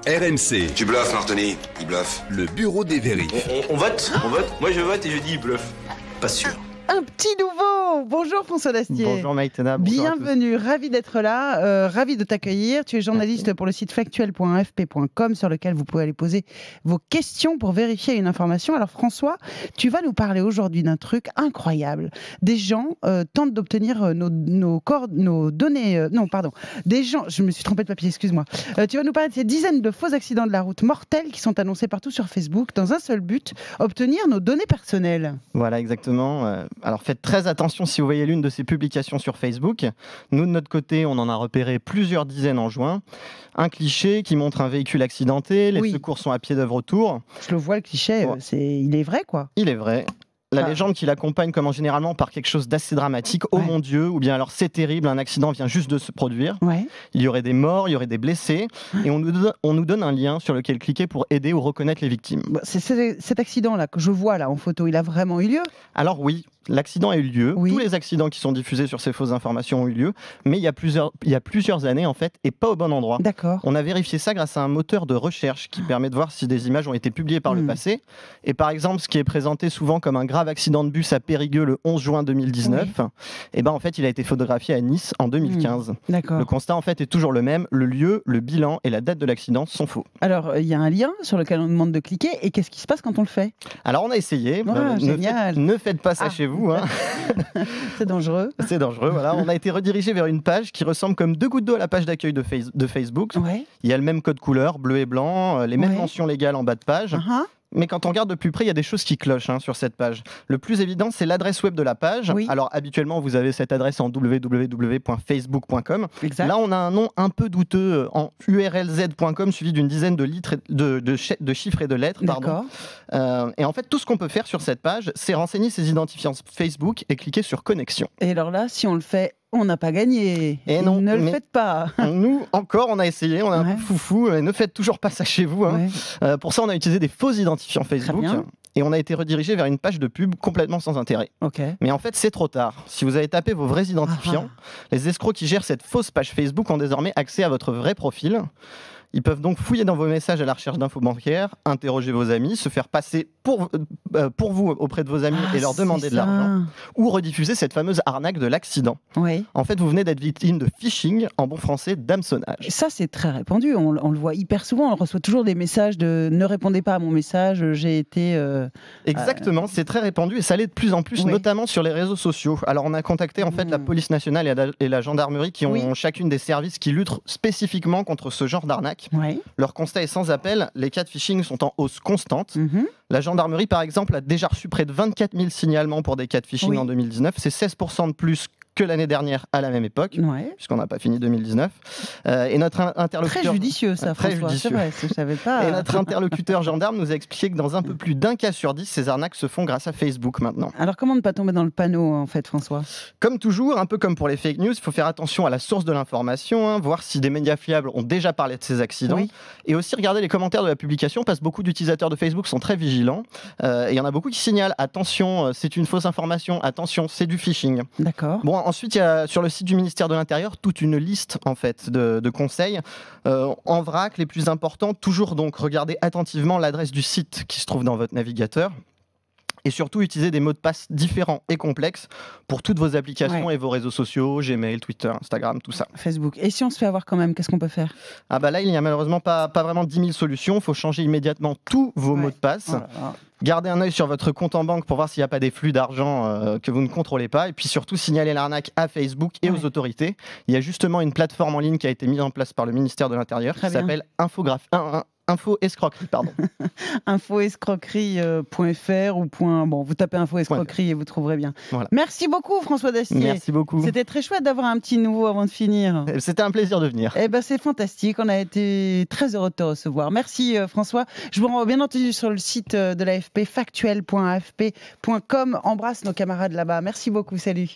RMC, Tu bluffes, Martoni. Il bluffe. le bureau des vérifs. On vote. Moi je vote et je dis il bluffe. Pas sûr. Un petit nouveau. Bonjour François Dastier. Bonjour Maïtena, bonjour à tous. Bienvenue, ravi d'être là, ravi de t'accueillir. Tu es journaliste pour le site factuel.afp.com sur lequel vous pouvez aller poser vos questions pour vérifier une information. Alors François, tu vas nous parler aujourd'hui d'un truc incroyable. Des gens tentent d'obtenir nos données... Des gens... Je me suis trompée de papier, excuse-moi. Tu vas nous parler de ces dizaines de faux accidents de la route mortels qui sont annoncés partout sur Facebook dans un seul but, obtenir nos données personnelles. Voilà, exactement. Alors faites très attention si vous voyez l'une de ces publications sur Facebook. Nous, de notre côté, on en a repéré plusieurs dizaines en juin. Un cliché qui montre un véhicule accidenté, les secours sont à pied d'œuvre autour. Je le vois, le cliché, Ouais. il est vrai, quoi. Il est vrai. La légende qui l'accompagne commence généralement par quelque chose d'assez dramatique. Oh mon Dieu, ou bien alors c'est terrible, un accident vient juste de se produire. Ouais. Il y aurait des morts, il y aurait des blessés. Et on nous donne un lien sur lequel cliquer pour aider ou reconnaître les victimes. Cet accident-là que je vois là en photo, il a vraiment eu lieu? Alors oui, l'accident a eu lieu. Oui. Tous les accidents qui sont diffusés sur ces fausses informations ont eu lieu. Mais il y a plusieurs années, en fait, et pas au bon endroit. D'accord. On a vérifié ça grâce à un moteur de recherche qui permet de voir si des images ont été publiées par le passé. Et par exemple, ce qui est présenté souvent comme un grave accident de bus à Périgueux le 11 juin 2019, et ben en fait, il a été photographié à Nice en 2015. D'accord. Le constat en fait est toujours le même. Le lieu, le bilan et la date de l'accident sont faux. Alors, il y a un lien sur lequel on demande de cliquer. Et qu'est-ce qui se passe quand on le fait? Alors on a essayé. Génial. Ne faites pas ça chez vous. Hein. C'est dangereux. C'est dangereux, voilà. On a été redirigé vers une page qui ressemble comme deux gouttes d'eau à la page d'accueil de Facebook. Ouais. Il y a le même code couleur, bleu et blanc, les mêmes mentions légales en bas de page. Uh-huh. Mais quand on regarde de plus près, il y a des choses qui clochent sur cette page. Le plus évident, c'est l'adresse web de la page. Oui. Alors habituellement, vous avez cette adresse en www.facebook.com. Exact. Là, on a un nom un peu douteux en urlz.com suivi d'une dizaine de chiffres et de lettres. D'accord. Et en fait, tout ce qu'on peut faire sur cette page, c'est renseigner ses identifiants Facebook et cliquer sur connexion. Et alors là, si on le fait, on n'a pas gagné. Et non, ne le mais faites pas. Nous, encore, on a essayé, on est un peu foufou, mais ne faites toujours pas ça chez vous. Ouais. Pour ça, on a utilisé des faux identifiants Facebook. Très bien. Et on a été redirigé vers une page de pub complètement sans intérêt. Ok. Mais en fait, c'est trop tard. Si vous avez tapé vos vrais identifiants, les escrocs qui gèrent cette fausse page Facebook ont désormais accès à votre vrai profil. Ils peuvent donc fouiller dans vos messages à la recherche d'infos bancaires, interroger vos amis, se faire passer pour vous auprès de vos amis et leur demander de l'argent, ou rediffuser cette fameuse arnaque de l'accident. Oui. En fait, vous venez d'être victime de phishing, en bon français, d'hameçonnage. Ça, c'est très répandu. On le voit hyper souvent. On reçoit toujours des messages de « ne répondez pas à mon message, j'ai été... Exactement, c'est très répandu et ça l'est de plus en plus, notamment sur les réseaux sociaux. Alors, on a contacté en fait la police nationale et la gendarmerie qui ont chacune des services qui luttent spécifiquement contre ce genre d'arnaque. Ouais. Leur constat est sans appel, les cas de phishing sont en hausse constante. La gendarmerie, par exemple, a déjà reçu près de 24 000 signalements pour des cas de phishing en 2019. C'est 16% de plus que l'année dernière à la même époque, puisqu'on n'a pas fini 2019. Et notre interlocuteur... Très judicieux, ça, très François. judicieux. C'est vrai, je ne savais pas. Et notre interlocuteur gendarme nous a expliqué que dans un peu plus d'un cas sur 10, ces arnaques se font grâce à Facebook maintenant. Alors, comment ne pas tomber dans le panneau, en fait, François? Comme toujours, un peu comme pour les fake news, il faut faire attention à la source de l'information, voir si des médias fiables ont déjà parlé de ces accidents, et aussi regarder les commentaires de la publication, parce que beaucoup d'utilisateurs de Facebook sont très vigilants. Et il y en a beaucoup qui signalent « Attention, c'est une fausse information, attention, c'est du phishing ». D'accord. Bon, ensuite, il y a sur le site du ministère de l'Intérieur toute une liste en fait, de conseils. En vrac, les plus importants, toujours donc regardez attentivement l'adresse du site qui se trouve dans votre navigateur. Et surtout, utilisez des mots de passe différents et complexes pour toutes vos applications et vos réseaux sociaux, Gmail, Twitter, Instagram, tout ça. Facebook. Et si on se fait avoir quand même, qu'est-ce qu'on peut faire? Ah bah là, il n'y a malheureusement pas vraiment 10 000 solutions. Il faut changer immédiatement tous vos mots de passe. Gardez un œil sur votre compte en banque pour voir s'il n'y a pas des flux d'argent que vous ne contrôlez pas. Et puis surtout, signalez l'arnaque à Facebook et aux autorités. Il y a justement une plateforme en ligne qui a été mise en place par le ministère de l'Intérieur qui s'appelle Info-escroquerie, pardon. Info-escroquerie.fr ou Bon, vous tapez info-escroquerie et vous trouverez bien. Voilà. Merci beaucoup, François Dastier. Merci beaucoup. C'était très chouette d'avoir un petit nouveau avant de finir. C'était un plaisir de venir. Eh ben, c'est fantastique. On a été très heureux de te recevoir. Merci, François. Je vous renvoie bien entendu sur le site de l'AFP, factuel.afp.com. Embrasse nos camarades là-bas. Merci beaucoup. Salut.